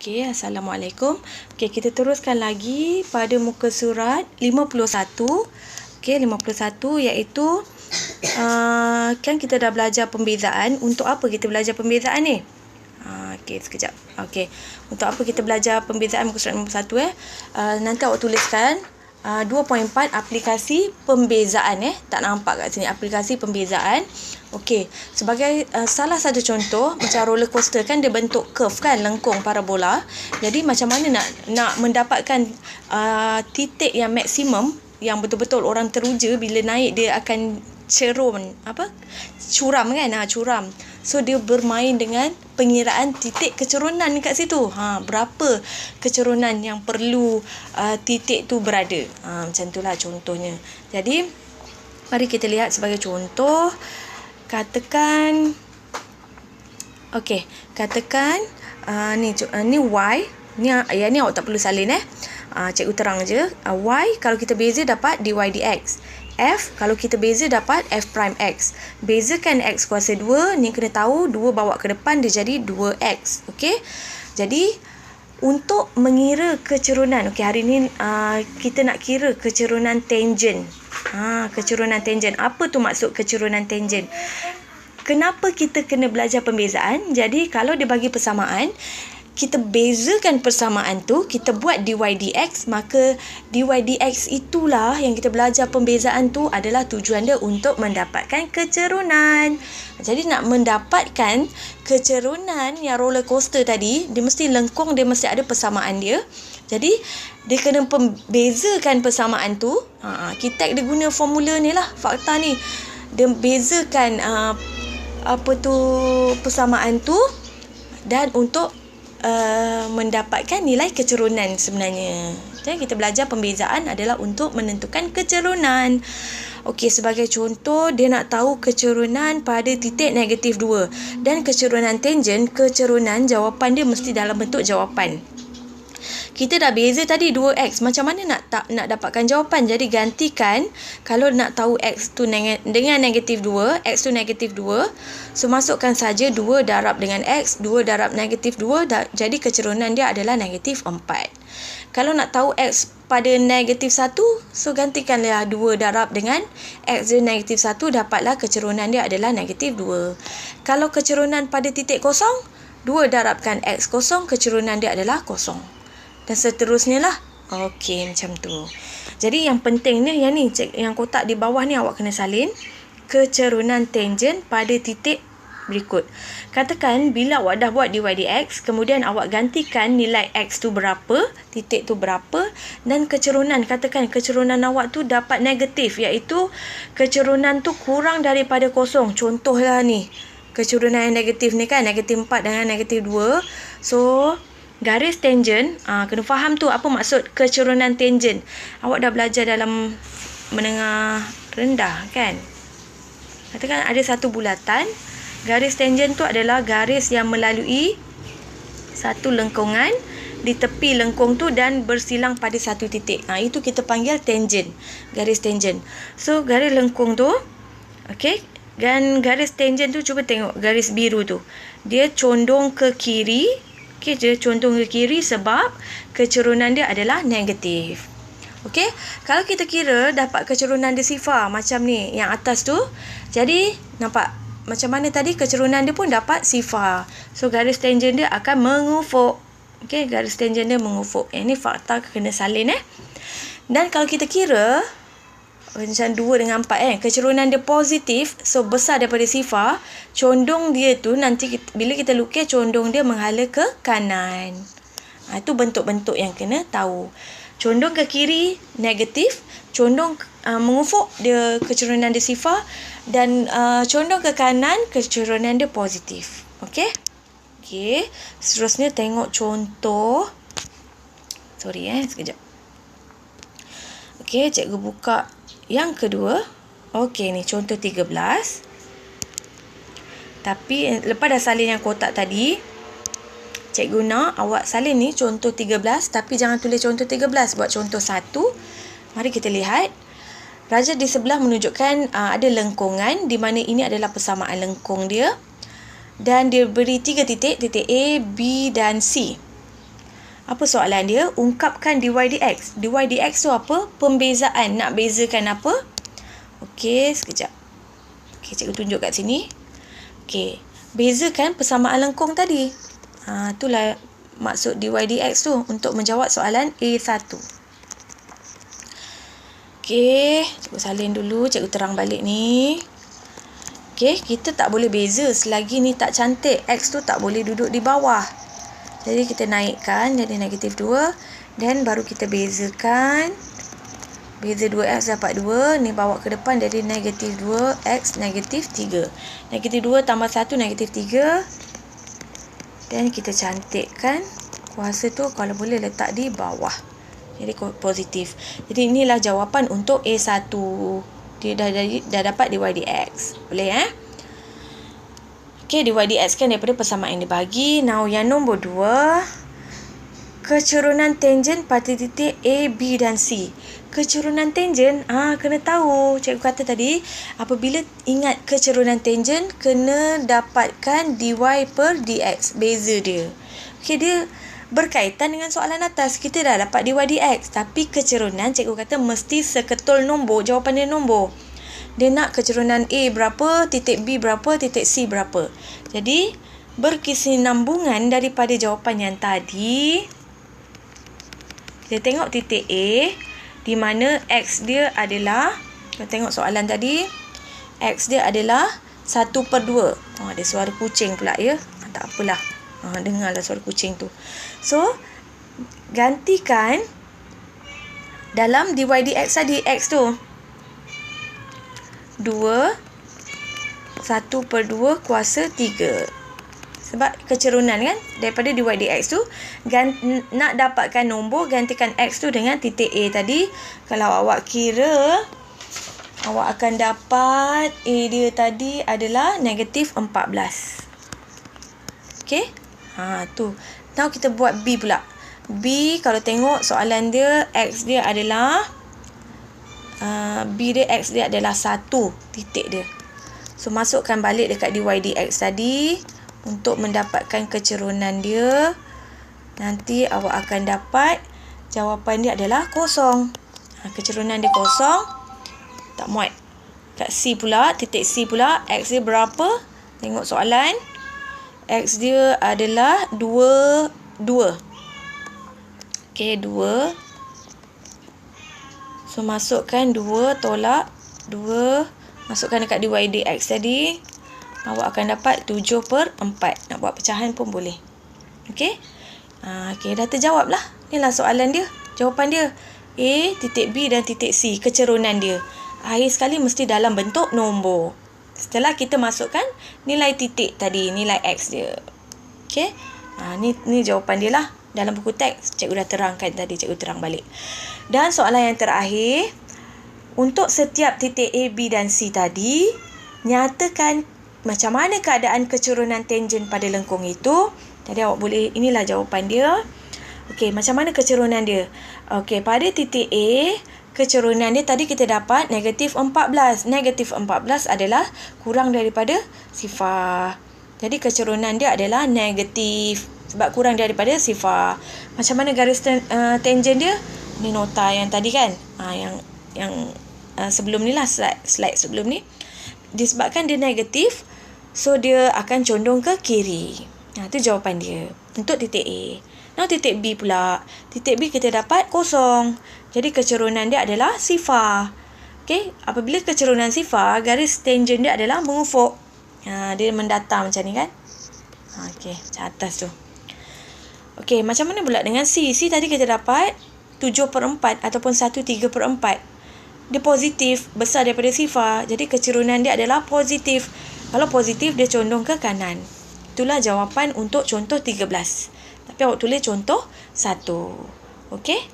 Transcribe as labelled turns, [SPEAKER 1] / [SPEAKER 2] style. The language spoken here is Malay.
[SPEAKER 1] Okey, Assalamualaikum. Okey, kita teruskan lagi pada muka surat 51. Okey, 51 iaitu kan kita dah belajar pembezaan. Untuk apa kita belajar pembezaan ni? Okey, sekejap. Okey, untuk apa kita belajar pembezaan muka surat 51 nanti awak tuliskan 2.4 aplikasi pembezaan tak nampak kat sini aplikasi pembezaan. Okey, sebagai salah satu contoh macam roller coaster kan dia bentuk curve kan, lengkung parabola. Jadi macam mana nak mendapatkan titik yang maksimum yang betul-betul orang teruja bila naik dia akan curam kan, curam. So dia bermain dengan pengiraan titik kecerunan kat situ. Berapa kecerunan yang perlu titik tu berada. Macam itulah contohnya. Jadi mari kita lihat sebagai contoh. Katakan ni Y. Ni awak tak perlu salin cikgu terang je. Y kalau kita beza dapat dy dx. F kalau kita beza dapat f prime x. Bezakan x kuasa 2, ni kena tahu 2 bawa ke depan dia jadi 2x. Okey. Jadi untuk mengira kecerunan, okey, hari ni kita nak kira kecerunan tangent. Kecerunan tangent. Apa tu maksud kecerunan tangent? Kenapa kita kena belajar pembezaan? Jadi kalau dia bagi persamaan, kita bezakan persamaan tu, kita buat dy dx, maka dy dx itulah yang kita belajar pembezaan tu adalah tujuan dia untuk mendapatkan kecerunan. Jadi nak mendapatkan kecerunan yang roller coaster tadi, dia mesti lengkung, dia mesti ada persamaan dia. Jadi dia kena bezakan persamaan tu. Kita dia guna formula ni lah, fakta ni. Dia bezakan persamaan tu dan untuk mendapatkan nilai kecerunan sebenarnya. Jadi kita belajar pembezaan adalah untuk menentukan kecerunan. Okey, sebagai contoh dia nak tahu kecerunan pada titik negatif 2 dan kecerunan tangent, kecerunan jawapan dia mesti dalam bentuk jawapan. Kita dah beza tadi 2x. Macam mana nak dapatkan jawapan? Jadi gantikan, kalau nak tahu x tu dengan negatif 2, x tu negatif 2. So masukkan saja 2 darab dengan x, 2 darab negatif 2. Jadi kecerunan dia adalah negatif 4. Kalau nak tahu x pada negatif 1, so gantikanlah 2 darab dengan x dia negatif 1. Dapatlah kecerunan dia adalah negatif 2. Kalau kecerunan pada titik kosong, 2 darabkan x kosong, kecerunan dia adalah kosong. Dan seterusnya lah. Okey, macam tu. Jadi yang penting ni, yang kotak di bawah ni awak kena salin. Kecerunan tangent pada titik berikut. Katakan bila awak dah buat dy dx, kemudian awak gantikan nilai x tu berapa, titik tu berapa, dan kecerunan. Katakan kecerunan awak tu dapat negatif, iaitu kecerunan tu kurang daripada kosong. Contohlah ni. Kecerunan yang negatif ni kan, negatif 4 dengan negatif 2. So garis tangent, kena faham tu apa maksud kecerunan tangent. Awak dah belajar dalam menengah rendah kan. Katakan ada satu bulatan. Garis tangent tu adalah garis yang melalui satu lengkungan di tepi lengkung tu dan bersilang pada satu titik. Itu kita panggil tangent. Garis tangent. So garis lengkung tu, okey, dan garis tangent tu cuba tengok garis biru tu. Dia condong ke kiri. Okey, dia condong ke kiri sebab kecerunan dia adalah negatif. Okey, kalau kita kira dapat kecerunan dia sifar macam ni, yang atas tu. Jadi, nampak macam mana tadi kecerunan dia pun dapat sifar. So, garis tangent dia akan mengufuk. Okey, garis tangent dia mengufuk. Ini fakta kena salin Dan kalau kita kira macam 2 dengan 4 kecerunan dia positif, so besar daripada sifar, condong dia tu nanti bila kita lukis, condong dia menghala ke kanan. Itu bentuk-bentuk yang kena tahu. Condong ke kiri negatif, condong mengufuk dia kecerunan dia sifar, dan condong ke kanan kecerunan dia positif. Okey. Seterusnya tengok contoh. Sekejap. Okey, cikgu buka yang kedua. Okey, ni contoh 13. Tapi lepas dah salin yang kotak tadi, cikgu nak awak salin ni contoh 13, tapi jangan tulis contoh 13, buat contoh 1. Mari kita lihat. Raja di sebelah menunjukkan ada lengkungan di mana ini adalah persamaan lengkung dia. Dan dia beri 3 titik, titik A, B dan C. Apa soalan dia? Ungkapkan dy dx. Dy dx tu apa? Pembezaan. Nak bezakan apa? Okey, sekejap. Okey, cikgu tunjuk kat sini. Okey, bezakan persamaan lengkung tadi. Itulah maksud dy dx tu untuk menjawab soalan A1. Okey, cikgu salin dulu, cikgu terang balik ni. Okey, kita tak boleh beza selagi ni tak cantik. X tu tak boleh duduk di bawah. Jadi kita naikkan jadi -2 dan baru kita bezakan. Beza 2x dapat 2, ni bawa ke depan jadi -2x -3. -2 tambah 1 -3. Dan kita cantikkan kuasa tu kalau boleh letak di bawah. Jadi positif. Jadi inilah jawapan untuk A1. Dia dah dapat dy dx. Boleh Okey, dy dx kan daripada persamaan yang dibagi. Now yang nombor 2, kecurunan tangen pada titik A, B dan C. Kecurunan tangen, kena tahu. Cikgu kata tadi, apabila ingat kecurunan tangen, kena dapatkan dy per dx. Beza dia. Okey, dia berkaitan dengan soalan atas. Kita dah dapat dy dx. Tapi kecurunan, cikgu kata mesti seketul nombor. Jawapan dia nombor. Dia nak kecurunan A berapa, titik B berapa, titik C berapa. Jadi, berkesinambungan daripada jawapan yang tadi. Kita tengok titik A, di mana X dia adalah, kita tengok soalan tadi, X dia adalah 1/2. Ada suara kucing pula ya. Tak apalah. Dengarlah suara kucing tu. So, gantikan dalam dy dx tadi, X tu 2 1/2 kuasa 3. Sebab kecerunan kan, daripada dy dx tu nak dapatkan nombor, gantikan X tu dengan titik A tadi. Kalau awak kira, awak akan dapat A dia tadi adalah -14. Okey, tu. Now kita buat B pula. B, kalau tengok soalan dia, X dia adalah B dia, X dia adalah 1 titik dia. So, masukkan balik dekat dy dx tadi untuk mendapatkan kecerunan dia. Nanti awak akan dapat jawapan dia adalah kosong. Kecerunan dia kosong. Tak muat. Kat C pula, titik C pula, X dia berapa? Tengok soalan. X dia adalah 2. Okey, 2. So, masukkan 2 tolak 2. Masukkan dekat dy dx tadi. Awak akan dapat 7/4. Nak buat pecahan pun boleh. Okey. Okey, dah terjawab lah. Inilah soalan dia. Jawapan dia. A, titik B dan titik C. Kecerunan dia. Akhir sekali mesti dalam bentuk nombor. Setelah kita masukkan nilai titik tadi. Nilai X dia. Okey. Ni jawapan dia lah. Dalam buku teks, cikgu dah terangkan tadi. Cikgu terang balik. Dan soalan yang terakhir. Untuk setiap titik A, B dan C tadi, nyatakan macam mana keadaan kecerunan tangen pada lengkung itu. Jadi awak boleh, inilah jawapan dia. Okey, macam mana kecerunan dia? Okey, pada titik A, kecerunan dia tadi kita dapat -14. -14 adalah kurang daripada sifar. Jadi kecerunan dia adalah negatif. Sebab kurang daripada sifar. Macam mana garis tangen dia? Ni nota yang tadi kan? Yang sebelum ni lah, slide sebelum ni. Disebabkan dia negatif, so dia akan condong ke kiri. Itu jawapan dia untuk titik A. Now titik B pula. Titik B kita dapat kosong. Jadi kecerunan dia adalah sifar. Okey, apabila kecerunan sifar, garis tangen dia adalah mengufuk. Dia mendatar macam ni kan? Okey, macam atas tu. Okey, macam mana pula dengan C? C tadi kita dapat 7/4 ataupun 1/3/4. Dia positif, besar daripada sifar. Jadi kecerunan dia adalah positif. Kalau positif, dia condong ke kanan. Itulah jawapan untuk contoh 13. Tapi awak tulis contoh 1. Okey?